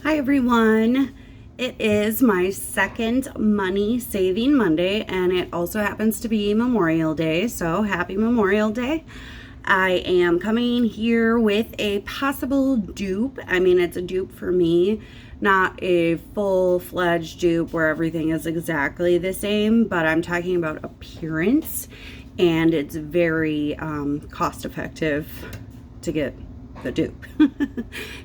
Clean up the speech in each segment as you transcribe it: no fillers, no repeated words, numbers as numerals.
Hi everyone. It is my second money saving Monday and it also happens to be Memorial Day, so happy Memorial Day. I am coming here with a possible dupe. I mean, it's a dupe for me, not a full-fledged dupe where everything is exactly the same, but I'm talking about appearance, and it's very cost effective to get the dupe.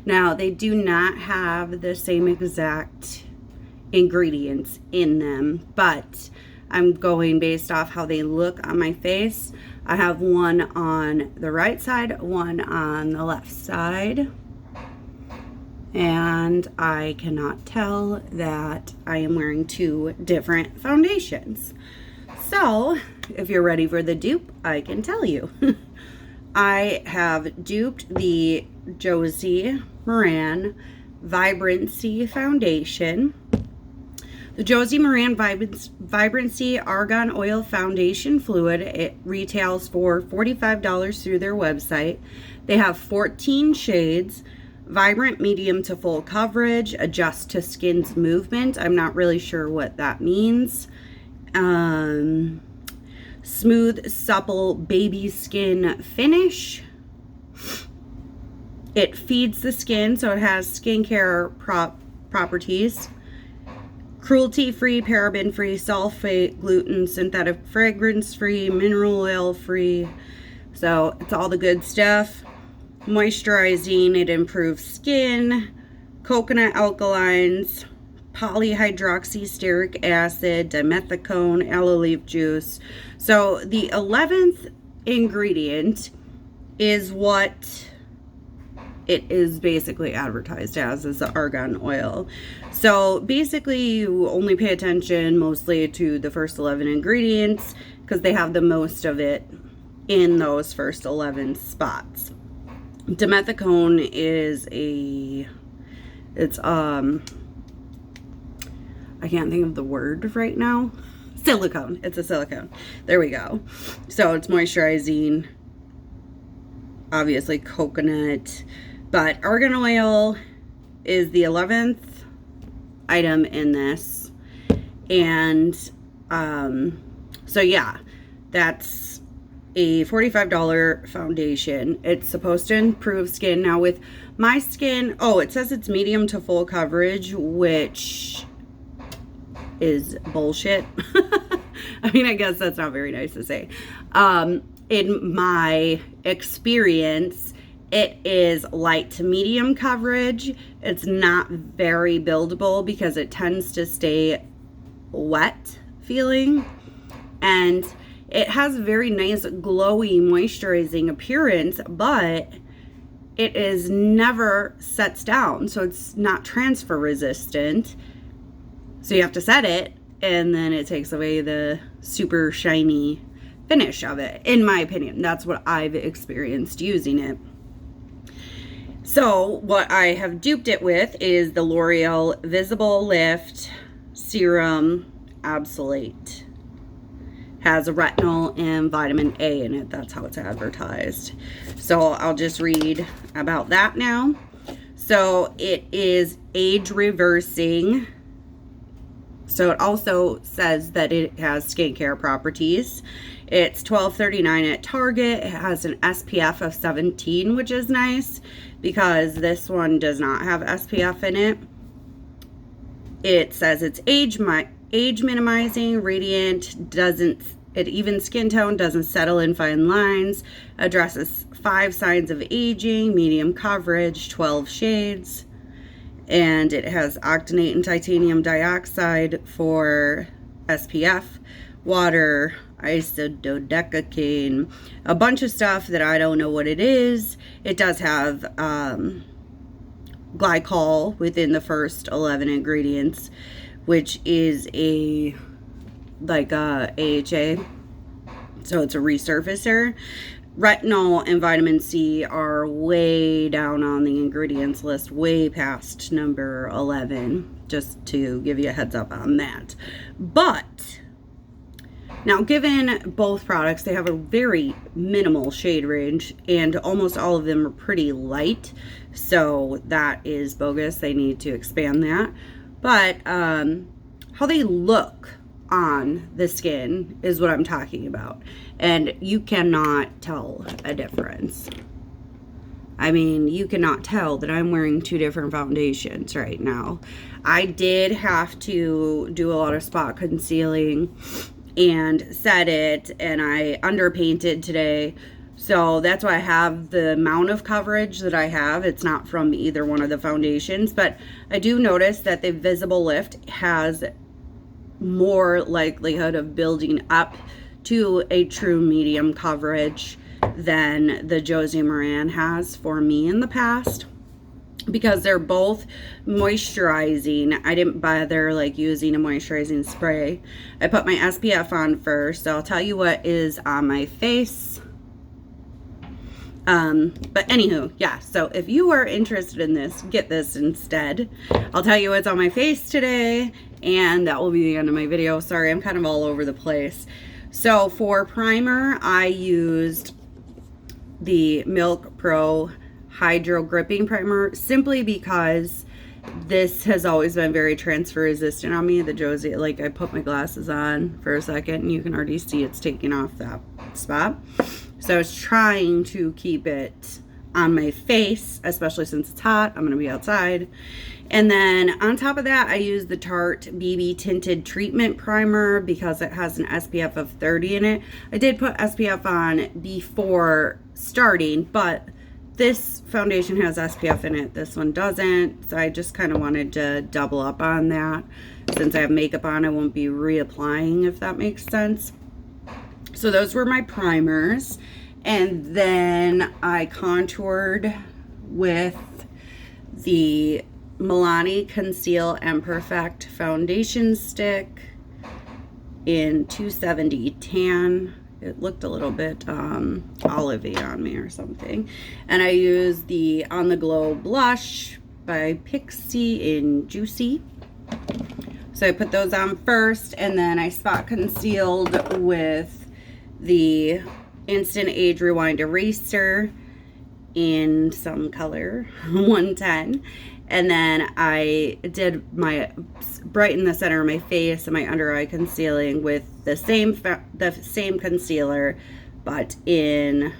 Now, they do not have the same exact ingredients in them, but I'm going based off how they look on my face. I have one on the right side, one on the left side, and I cannot tell that I am wearing two different foundations. So if you're ready for the dupe, I can tell you. I have duped the Josie Maran Vibrancy Foundation. The Josie Maran Vibrancy Argan Oil Foundation Fluid, it retails for $45 through their website. They have 14 shades, vibrant, medium to full coverage, adjust to skin's movement. I'm not really sure what that means. Smooth, supple baby skin finish. It feeds the skin, so it has skincare properties. Cruelty-free, paraben-free, sulfate, gluten, synthetic fragrance-free, mineral oil-free. So it's all the good stuff. Moisturizing, it improves skin. Coconut alkalines, polyhydroxysteric acid, dimethicone, aloe leaf juice. So the 11th ingredient is what it is basically advertised as the argan oil. So basically you only pay attention mostly to the first 11 ingredients because they have the most of it in those first 11 spots. Dimethicone is I can't think of the word right now. Silicone. It's a silicone. There we go. So it's moisturizing, obviously coconut, but argan oil is the 11th item in this. And so yeah, that's a $45 foundation. It's supposed to improve skin. Now with my skin, it says it's medium to full coverage, which is bullshit. I mean, I guess that's not very nice to say. In my experience, it is light to medium coverage. It's not very buildable because it tends to stay wet feeling, and it has very nice glowy moisturizing appearance, but it is never sets down, so it's not transfer resistant. So you have to set it, and then it takes away the super shiny finish of it, in my opinion. That's what I've experienced using it. So what I have duped it with is the L'Oreal Visible Lift Serum Absolute. Has a retinol and vitamin A in it. That's how it's advertised. So I'll just read about that now. So it is age reversing. So it also says that it has skincare properties. It's $12.39 at Target. It has an SPF of 17, which is nice because this one does not have SPF in it. It says it's age minimizing, radiant, it evens skin tone, doesn't settle in fine lines, addresses 5 signs of aging, medium coverage, 12 shades. And it has octanate and titanium dioxide for SPF, water, isododecane, a bunch of stuff that I don't know what it is. It does have glycol within the first 11 ingredients, which is like a AHA, so it's a resurfacer. Retinol and vitamin C are way down on the ingredients list, way past number 11, just to give you a heads up on that. But Now, given both products, they have a very minimal shade range, and almost all of them are pretty light, so that is bogus. They need to expand that. But how they look on the skin is what I'm talking about, and you cannot tell a difference. I mean, you cannot tell that I'm wearing two different foundations right now. I did have to do a lot of spot concealing and set it, and I underpainted today, so that's why I have the amount of coverage that I have. It's not from either one of the foundations, but I do notice that the Visible Lift has more likelihood of building up to a true medium coverage than the Josie Maran has for me in the past, because they're both moisturizing. I didn't bother like using a moisturizing spray. I put my SPF on first. So I'll tell you what is on my face. But anywho, yeah, so if you are interested in this, get this instead. I'll tell you what's on my face today, and that will be the end of my video. Sorry, I'm kind of all over the place. So for primer, I used the Milk Pro Hydro Gripping Primer, simply because this has always been very transfer resistant on me. The Josie, like, I put my glasses on for a second and you can already see it's taking off that spot. So I was trying to keep it on my face, especially since it's hot. I'm gonna be outside. And then on top of that, I used the Tarte BB Tinted Treatment Primer because it has an SPF of 30 in it. I did put SPF on before starting, but this foundation has SPF in it. This one doesn't. So I just kind of wanted to double up on that. Since I have makeup on, I won't be reapplying, if that makes sense. So those were my primers. And then I contoured with the Milani Conceal and Perfect Foundation Stick in 270 Tan. It looked a little bit olivey on me or something. And I used the On the Glow blush by Pixie in Juicy. So I put those on first, and then I spot concealed with the Instant Age Rewind Eraser in some color, 110. And then I did my brighten the center of my face and my under eye concealing with the same concealer, but in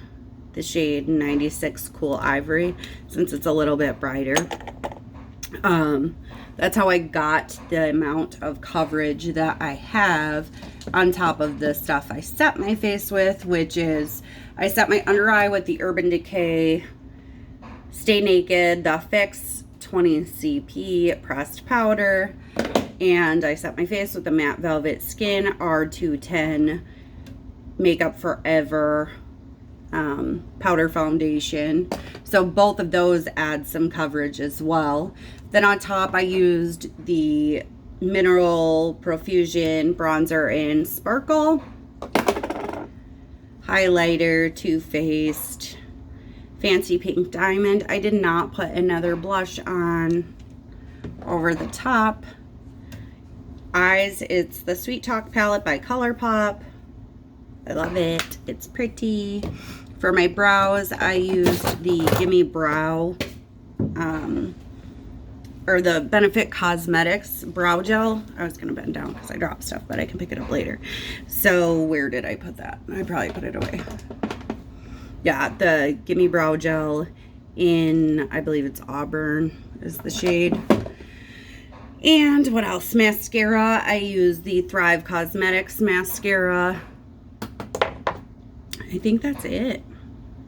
the shade 96 Cool Ivory, since it's a little bit brighter. That's how I got the amount of coverage that I have on top of the stuff I set my face with, which is I set my under eye with the Urban Decay Stay Naked The Fix 20 CP pressed powder, and I set my face with the Matte Velvet Skin R210 Makeup Forever powder foundation. So both of those add some coverage as well. Then on top I used the Mineral Profusion bronzer in Sparkle, highlighter, Too Faced Fancy Pink Diamond. I did not put another blush on over the top. Eyes, it's the Sweet Talk palette by ColourPop. I love it. It's pretty. For my brows, I used the Gimme Brow or the Benefit Cosmetics brow gel. I was gonna bend down because I dropped stuff, but I can pick it up later. So where did I put that? I probably put it away. Yeah, the Gimme Brow Gel in, I believe it's Auburn is the shade. And what else? Mascara. I use the Thrive Cosmetics mascara. I think that's it.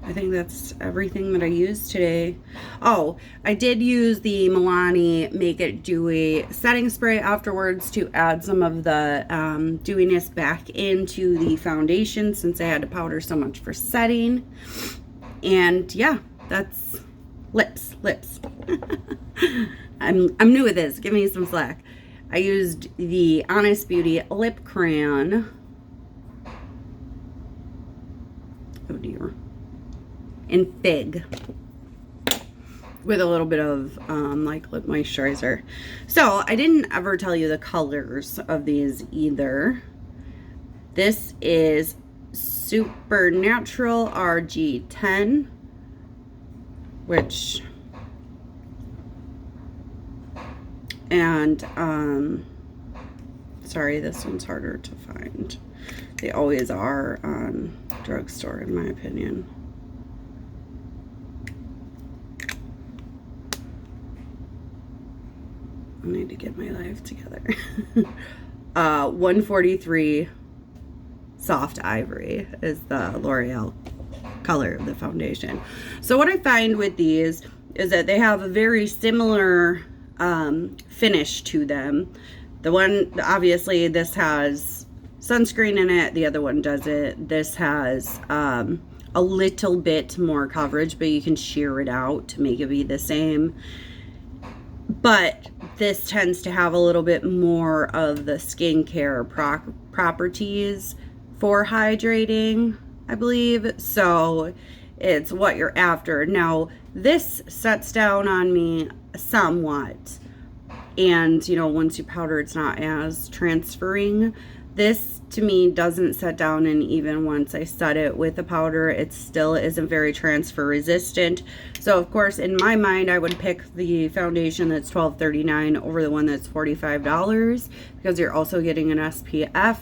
I think that's everything that I used today. Oh, I did use the Milani Make It Dewy setting spray afterwards to add some of the dewiness back into the foundation, since I had to powder so much for setting. And yeah, that's lips. I'm new at this. Give me some slack. I used the Honest Beauty lip crayon. Oh dear. In Fig, with a little bit of like lip moisturizer. So I didn't ever tell you the colors of these either. This is Supernatural RG10, which, and sorry, this one's harder to find. They always are on drugstore, in my opinion. I need to get my life together. 143 Soft Ivory is the L'Oreal color of the foundation. So what I find with these is that they have a very similar finish to them. The one, obviously, this has sunscreen in it. The other one doesn't. This has a little bit more coverage, but you can shear it out to make it be the same. But this tends to have a little bit more of the skincare properties for hydrating, I believe. So it's what you're after. Now, this sets down on me somewhat. And, you know, once you powder, it's not as transferring. This, to me, doesn't set down, and even once I set it with the powder, it still isn't very transfer resistant. So, of course, in my mind, I would pick the foundation that's $12.39 over the one that's $45, because you're also getting an SPF,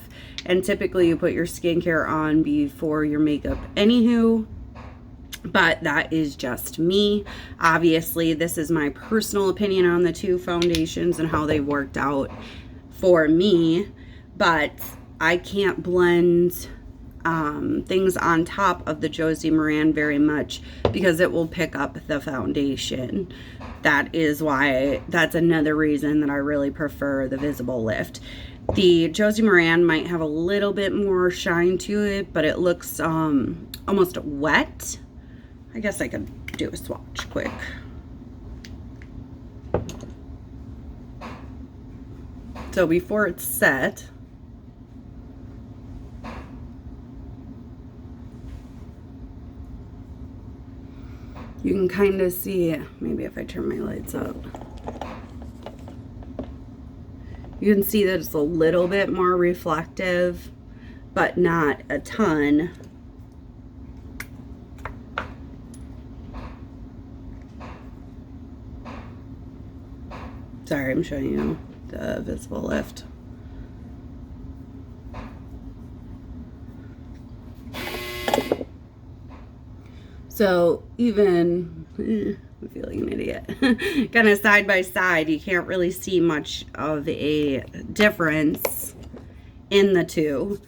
and typically you put your skincare on before your makeup anywho. But that is just me. Obviously, this is my personal opinion on the two foundations and how they worked out for me. But I can't blend things on top of the Josie Maran very much, because it will pick up the foundation. That is why, that's another reason that I really prefer the Visible Lift. The Josie Maran might have a little bit more shine to it, but it looks almost wet. I guess I could do a swatch quick. So before it's set, you can kind of see, maybe if I turn my lights up, you can see that it's a little bit more reflective, but not a ton. Sorry, I'm showing you the Visible Lift. So even, I feel like an idiot, kind of side by side, you can't really see much of a difference in the two.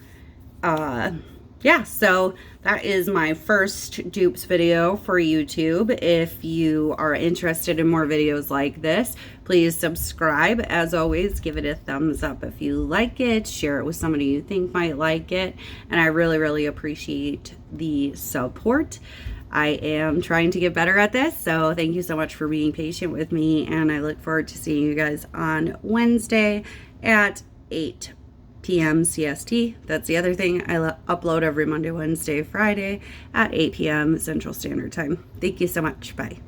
Yeah, so that is my first dupes video for YouTube. If you are interested in more videos like this, please subscribe. As always, give it a thumbs up if you like it. Share it with somebody you think might like it. And I really, really appreciate the support. I am trying to get better at this, so thank you so much for being patient with me, and I look forward to seeing you guys on Wednesday at 8 p.m. CST. That's the other thing. I upload every Monday, Wednesday, Friday at 8 p.m. Central Standard Time. Thank you so much. Bye.